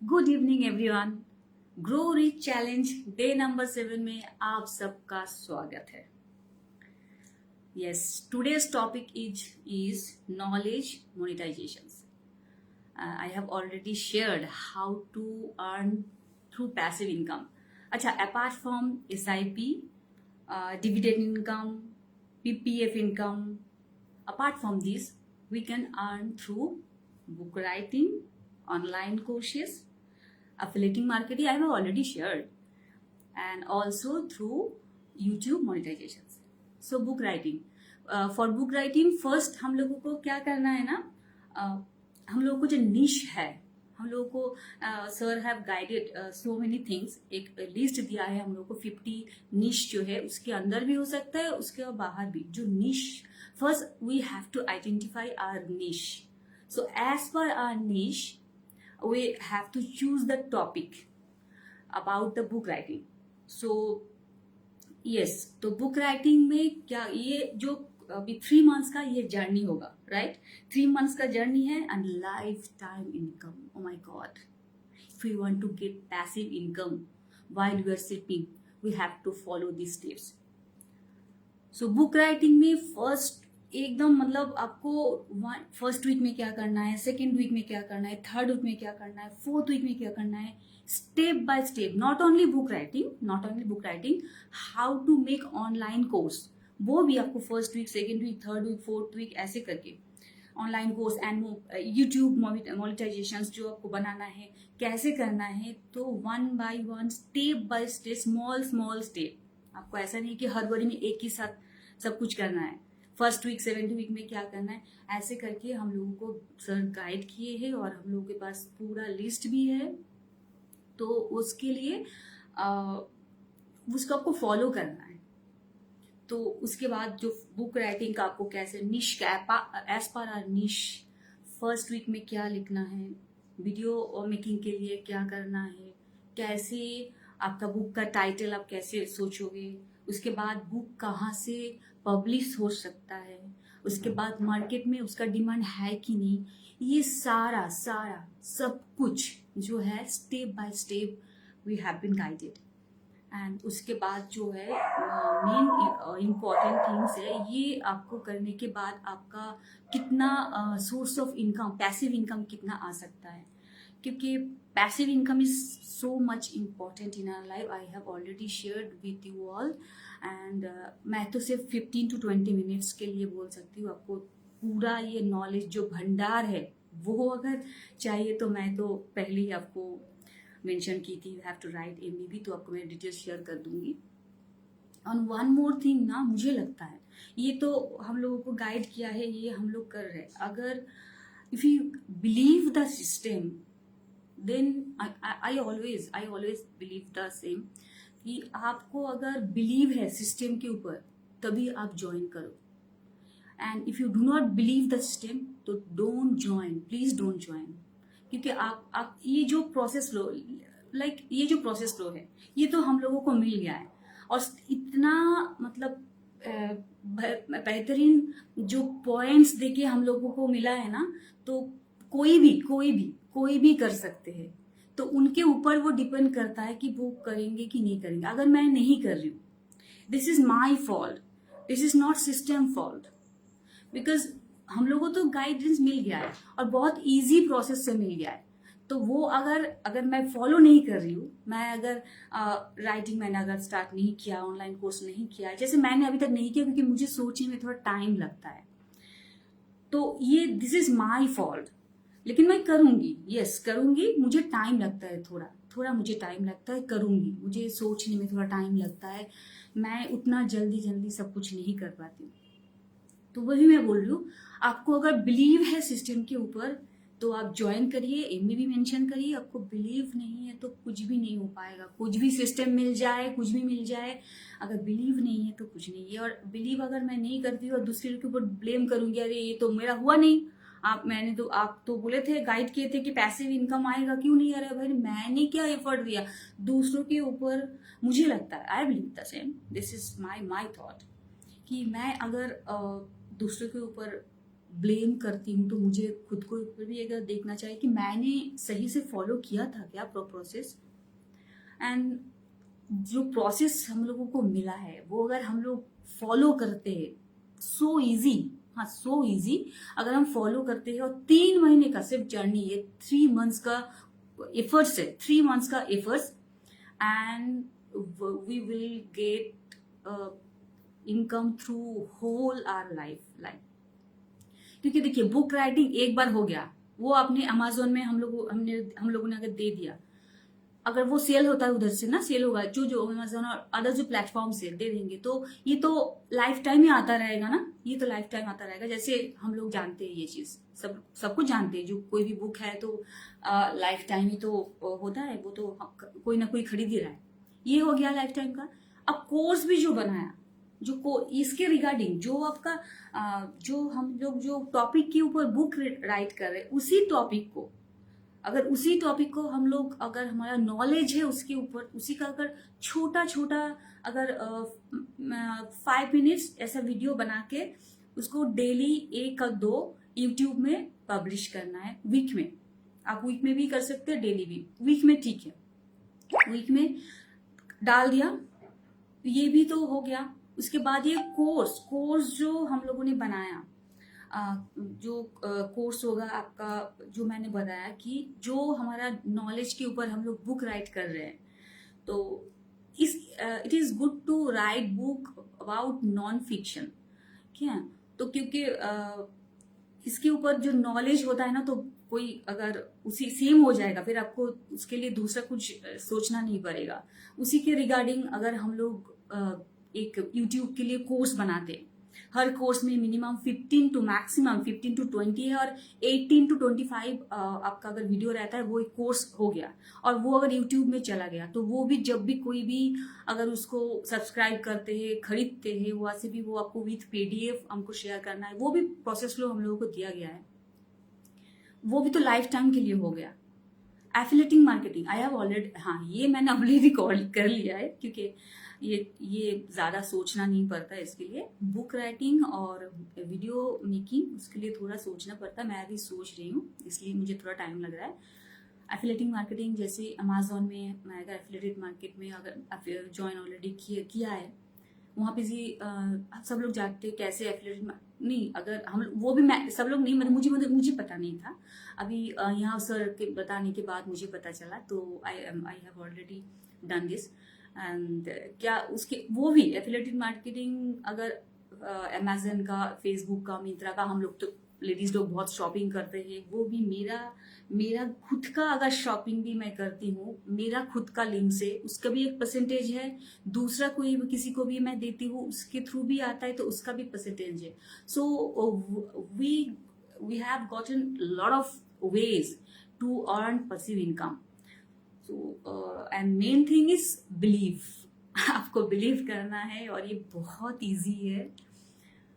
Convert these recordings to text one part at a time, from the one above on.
Good evening everyone. Grow rich challenge day number 7 में आप सबका स्वागत है। Yes, today's topic is knowledge monetization. I have already shared how to earn through passive income. अच्छा, apart from SIP, dividend income, PPF income, apart from this we can earn through book writing, online courses, affiliating marketing I have already shared, and also through YouTube monetizations. So book writing, for book writing first हम लोगों को क्या करना है ना, हम लोगों को जो निश है, हम लोगों को sir have guided so many things. एक लिस्ट दिया है हम लोगों को 50 निश जो है, उसके अंदर भी हो सकता है, उसके बाहर भी। जो निश, first we have to identify our niche. So as per our niche we have to choose the topic about the book writing. So yes, तो book writing में क्या, ये जो अभी 3 months का ये जर्नी होगा, राइट? 3 months का जर्नी है and life time income. Oh my God, if we want to get passive income while we are sleeping, we have to follow these steps. So book writing में first एकदम मतलब आपको first week में क्या करना है, second week में क्या करना है, थर्ड वीक में क्या करना है, फोर्थ वीक में क्या करना है, step by step. Not only book writing, how to make online course, वो भी आपको first week, second week, third week, fourth week ऐसे करके online course and YouTube monetization जो आपको बनाना है, कैसे करना है। तो 1 by 1 step by step, small step. आपको ऐसा नहीं कि हर बारी में एक ही साथ सब कुछ करना है। फर्स्ट वीक, सेवेंथ वीक में क्या करना है, ऐसे करके हम लोगों को सर गाइड किए हैं और हम लोगों के पास पूरा लिस्ट भी है। तो उसके लिए उसको आपको फॉलो करना है। तो उसके बाद जो बुक राइटिंग का आपको कैसे निश, एज पर आर निश, फर्स्ट वीक में क्या लिखना है, वीडियो मेकिंग के लिए क्या करना है, कैसे आपका बुक का टाइटल आप कैसे सोचोगे, उसके बाद बुक कहाँ से पब्लिश हो सकता है, उसके बाद मार्केट में उसका डिमांड है कि नहीं, ये सारा सब कुछ जो है step by step we have been guided. And उसके बाद जो है मेन इम्पॉर्टेंट थिंग्स है, ये आपको करने के बाद आपका कितना source of income, passive income कितना आ सकता है, क्योंकि passive income is so much important in our life. I have already shared with you all and मैं तो सिर्फ 15 to 20 मिनट्स के लिए बोल सकती हूँ। आपको पूरा ये नॉलेज जो भंडार है वो अगर चाहिए तो मैं तो पहले ही आपको मेंशन की थी, you have to write MBB, तो आपको मैं डिटेल्स शेयर कर दूंगी। और वन मोर थिंग ना, मुझे लगता है ये तो हम लोगों को गाइड किया है, ये हम लोग कर रहे हैं। अगर if you believe the system, then I always believe the same कि आपको अगर बिलीव है सिस्टम के ऊपर तभी आप ज्वाइन करो। And if you do not believe the system तो don't join, please don't join. क्योंकि आप ये जो प्रोसेस फ्लो, ये जो प्रोसेस फ्लो है, ये तो हम लोगों को मिल गया है और इतना मतलब बेहतरीन जो पॉइंट्स देके हम लोगों को मिला है ना, तो कोई भी कर सकते हैं। तो उनके ऊपर वो डिपेंड करता है कि वो करेंगे कि नहीं करेंगे। अगर मैं नहीं कर रही हूँ, this is my fault, this is not system fault, because हम लोगों को तो गाइडेंस मिल गया है और बहुत इजी प्रोसेस से मिल गया है। तो वो अगर मैं फॉलो नहीं कर रही हूँ, मैं अगर राइटिंग मैंने अगर स्टार्ट नहीं किया, ऑनलाइन कोर्स नहीं किया, जैसे मैंने अभी तक नहीं किया क्योंकि मुझे सोचने में थोड़ा टाइम लगता है, तो ये दिस इज माई फॉल्ट। लेकिन मैं करूंगी, यस करूंगी, मुझे टाइम लगता है, थोड़ा मुझे टाइम लगता है, करूंगी, मुझे सोचने में थोड़ा टाइम लगता है, मैं उतना जल्दी सब कुछ नहीं कर पाती हूँ। तो वही मैं बोल रही हूँ, आपको अगर बिलीव है सिस्टम के ऊपर तो आप ज्वाइन करिए, MBB मेंशन करिए। आपको बिलीव नहीं है तो कुछ भी नहीं हो पाएगा। कुछ भी सिस्टम मिल जाए, कुछ भी मिल जाए, अगर बिलीव नहीं है तो कुछ नहीं है। और बिलीव अगर मैं नहीं करती हूँ और दूसरे के ऊपर ब्लेम करूंगी, अरे ये तो मेरा हुआ नहीं, आप तो बोले थे, गाइड किए थे कि पैसिव इनकम आएगा, क्यों नहीं आ रहा है? भाई मैंने क्या एफर्ट दिया दूसरों के ऊपर? मुझे लगता है, I believe the same, this is my thought, कि मैं अगर दूसरों के ऊपर ब्लेम करती हूँ तो मुझे खुद को भी अगर देखना चाहिए कि मैंने सही से फॉलो किया था क्या प्रोसेस। एंड जो प्रोसेस हम लोगों को मिला है वो अगर हम लोग फॉलो करते हैं, सो इजी, हाँ सो इजी, अगर हम फॉलो करते हैं और 3 महीने का सिर्फ जर्नी है, 3 मंथ्स का एफर्ट्स है, 3 मंथ्स का efforts, and we will get income through whole our life. क्योंकि देखिए बुक राइटिंग एक बार हो गया, वो आपने अमेजोन में हम लोगों ने अगर दे दिया, अगर वो सेल होता है उधर से ना, सेल होगा जो अमेजोन और अदर जो प्लेटफॉर्म से दे देंगे, तो ये तो लाइफ टाइम ही आता रहेगा ना, ये तो लाइफ टाइम आता रहेगा। जैसे हम लोग जानते हैं ये चीज, सब कुछ जानते हैं, जो कोई भी बुक है तो लाइफ टाइम ही तो होता है, वो तो कोई ना कोई खरीद ही रहा है, ये हो गया लाइफ टाइम का। अब कोर्स भी जो बनाया, इसके रिगार्डिंग जो आपका जो हम लोग जो टॉपिक के ऊपर बुक राइट कर रहे हैं, उसी टॉपिक को हम लोग, अगर हमारा नॉलेज है उसके ऊपर, उसी का अगर छोटा छोटा अगर 5 मिनट्स ऐसा वीडियो बना के उसको डेली 1 या 2 यूट्यूब में पब्लिश करना है, वीक में, आप वीक में भी कर सकते हैं, डेली भी, वीक में ठीक है, वीक में डाल दिया, ये भी तो हो गया। उसके बाद ये कोर्स जो हम लोगों ने बनाया, जो कोर्स होगा आपका, जो मैंने बताया कि जो हमारा नॉलेज के ऊपर हम लोग बुक राइट कर रहे हैं, तो it is good to write book about non fiction, क्या, तो क्योंकि इसके ऊपर जो नॉलेज होता है ना, तो कोई अगर उसी सेम हो जाएगा, फिर आपको उसके लिए दूसरा कुछ सोचना नहीं पड़ेगा। उसी के रिगार्डिंग अगर हम लोग एक यूट्यूब के लिए कोर्स बनाते, हर कोर्स में मिनिमम 15 to 20 है, और 18 to 25 आपका अगर वीडियो रहता है, वो एक कोर्स हो गया, और वो अगर यूट्यूब में चला गया, तो वो भी जब भी कोई भी अगर उसको सब्सक्राइब करते हैं, खरीदते हैं, वहां से भी वो आपको विथ PDF हमको शेयर करना है, वो भी प्रोसेस फ्लो हम लोगों को दिया गया है, वो भी तो लाइफ टाइम के लिए हो गया। एफिलेटिंग मार्केटिंग आई हैव ऑलरेडी, हाँ ये मैंने ऑलरेडी रिकॉर्ड कर लिया है, क्योंकि ये ज्यादा सोचना नहीं पड़ता है इसके लिए। बुक राइटिंग और वीडियो मेकिंग, उसके लिए थोड़ा सोचना पड़ता है, मैं अभी सोच रही हूँ, इसलिए मुझे थोड़ा टाइम लग रहा है। एफिलेटिंग मार्केटिंग, जैसे अमेजोन में मैं अगर एफिलेटेड मार्केट में अगर ज्वाइन ऑलरेडी किया है, वहाँ पे भी सब लोग जानते हैं कैसे एफिलेटेड, नहीं अगर हम वो भी, मैं सब लोग नहीं, मतलब मुझे पता नहीं था, अभी यहाँ सर के बताने के बाद मुझे पता चला, तो आई have already done this. And क्या उसके वो भी एफिलेटेड मार्केटिंग, अगर अमेजन का, फेसबुक का, मिंत्रा का, हम लोग तो लेडीज लोग बहुत शॉपिंग करते हैं, वो भी मेरा खुद का अगर शॉपिंग भी मैं करती हूँ, मेरा खुद का लिंक से, उसका भी एक परसेंटेज है, दूसरा कोई किसी को भी मैं देती हूँ उसके थ्रू भी आता है, तो उसका भी परसेंटेज है। So we have gotten lot of ways to earn passive income. So and main thing is believe आपको बिलीव करना है, और ये बहुत इजी है।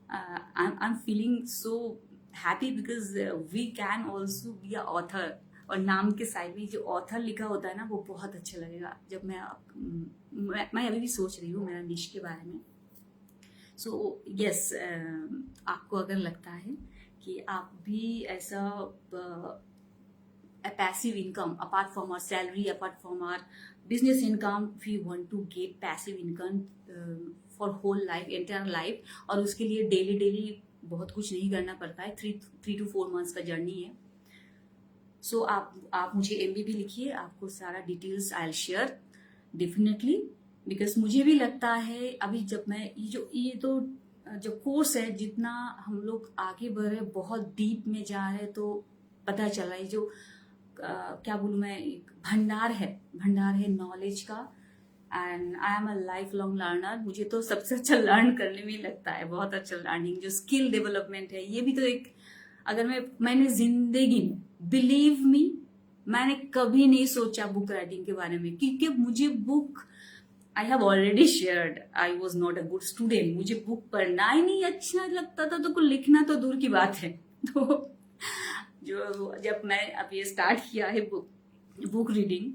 I am feeling so happy because we can also be a author, और नाम के साइड में जो ऑथर लिखा होता है ना, वो बहुत अच्छा लगेगा। जब मैं अभी भी सोच रही हूँ मेरा निश के बारे में। सो यस, आपको अगर लगता है कि आप भी ऐसा a passive income apart from our salary, apart from our business income, we want to get passive income for whole life, entire life, और उसके लिए डेली बहुत कुछ नहीं करना पड़ता है, 3 to 4 मंथ्स का जर्नी है। सो आप मुझे MB भी लिखिए, आपको सारा details I will share definitely, because मुझे भी लगता है अभी जब मैं ये तो जो कोर्स है, जितना हम लोग आगे बढ़ रहे, बहुत डीप में जा रहे, तो पता चला ये जो क्या बोलूँ मैं, एक भंडार है नॉलेज का। And I am a life long learner, मुझे तो सबसे अच्छा लर्न करने में लगता है, बहुत अच्छा लर्निंग, जो स्किल डेवलपमेंट है, ये भी तो एक, अगर मैंने जिंदगी में, बिलीव मी, मैंने कभी नहीं सोचा बुक राइटिंग के बारे में, क्योंकि मुझे book, I have already shared, I was not a good student, मुझे बुक पढ़ना ही नहीं अच्छा लगता था, तो कुछ लिखना तो दूर की बात है। तो जो जब मैं अब ये स्टार्ट किया है बुक रीडिंग,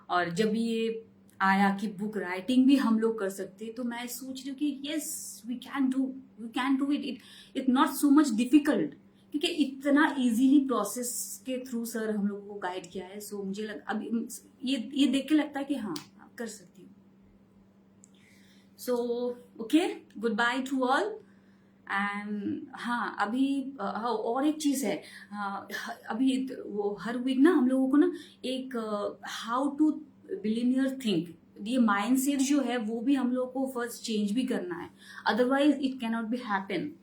और जब ये आया कि बुक राइटिंग भी हम लोग कर सकते, तो मैं सोच रही हूँ कि yes we can do it not so much difficult, ठीक है, इतना इजीली प्रोसेस के थ्रू सर हम लोगों को गाइड किया है। सो मुझे अभी ये देख के लगता है कि हाँ आप कर सकती हूँ। So okay, good by two all. And हाँ अभी हाँ और एक चीज है, अभी वो हर वीक ना हम लोगों को ना एक हाउ टू बिलियनियर थिंक, ये माइंडसेट जो है वो भी हम लोग को फर्स्ट चेंज भी करना है, otherwise it can not be happen.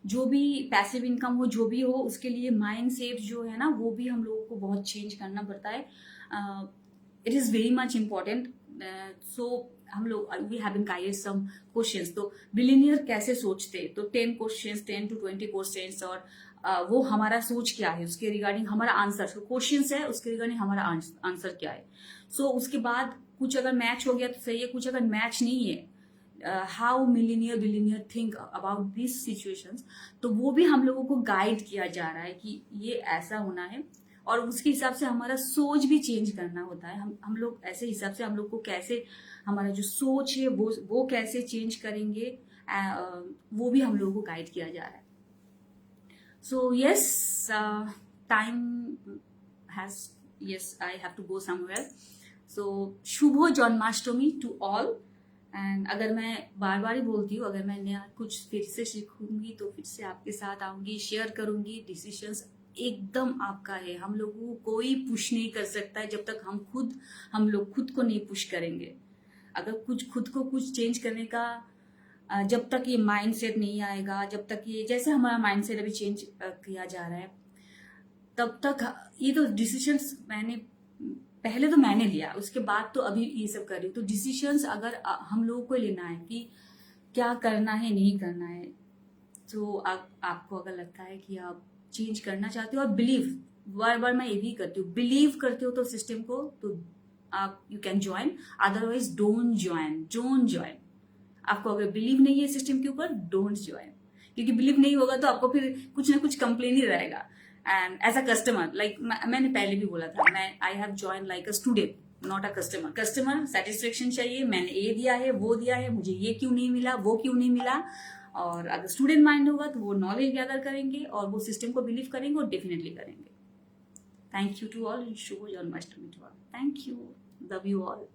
जो भी पैसिव इनकम हो जो भी हो उसके लिए माइंडसेट जो है ना वो भी हम लोगों को बहुत चेंज करना पड़ता है। It is very much important. So हम लोग we have been guided some questions. तो बिलियनियर कैसे सोचते, तो 10 क्वेश्चंस, 10 to 20 क्वेश्चंस, और वो हमारा सोच क्या है उसके रिगार्डिंग हमारा आंसर, क्वेश्चंस है उसके रिगार्डिंग हमारा आंसर क्या है। सो उसके बाद कुछ अगर मैच हो गया तो सही है, कुछ अगर मैच नहीं है, how millionaire billionaire think about this situations, तो वो भी हम लोगों को गाइड किया जा रहा है कि ये ऐसा होना है, और उसके हिसाब से हमारा सोच भी चेंज करना होता है। हम लोग ऐसे हिसाब से हम लोग को कैसे हमारा जो सोच है वो कैसे चेंज करेंगे, वो भी हम लोगों को गाइड किया जा रहा है। So yes, time has, yes I have to go somewhere. So शुभ जन्माष्टमी टू ऑल। एंड अगर मैं बार बार ही बोलती हूँ, अगर मैं नया कुछ फिर से सीखूंगी तो फिर से आपके साथ आऊंगी, शेयर करूंगी। डिसीजंस एकदम आपका है, हम लोगों को कोई पुश नहीं कर सकता है जब तक हम लोग खुद को नहीं पुश करेंगे। अगर कुछ खुद को कुछ चेंज करने का जब तक ये माइंडसेट नहीं आएगा, जब तक ये जैसे हमारा माइंडसेट अभी चेंज किया जा रहा है, तब तक ये तो डिसीजंस पहले तो मैंने लिया, उसके बाद तो अभी ये सब कर रही हूँ। तो डिसीजंस अगर हम लोगों को लेना है कि क्या करना है नहीं करना है, तो आपको अगर लगता है कि आप चेंज करना चाहते हो, और बिलीव, बार बार मैं ये भी करती हूँ, बिलीव करते हो तो सिस्टम को, तो आप you can join, otherwise don't join. आपको अगर बिलीव नहीं है सिस्टम के ऊपर, डोंट ज्वाइन, क्योंकि बिलीव नहीं होगा तो आपको फिर कुछ ना कुछ कंप्लेन ही रहेगा। And as a customer, like मैंने पहले भी बोला था, I have join like a student, not a customer satisfaction चाहिए, मैंने ये दिया है वो दिया है, मुझे ये क्यों नहीं मिला वो क्यों नहीं मिला। और अगर स्टूडेंट माइंड होगा तो वो नॉलेज गैदर करेंगे और वो सिस्टम को बिलीव करेंगे और डेफिनेटली करेंगे। थैंक यू टू ऑल, शुभ Janmashtami to all, thank you, love you all.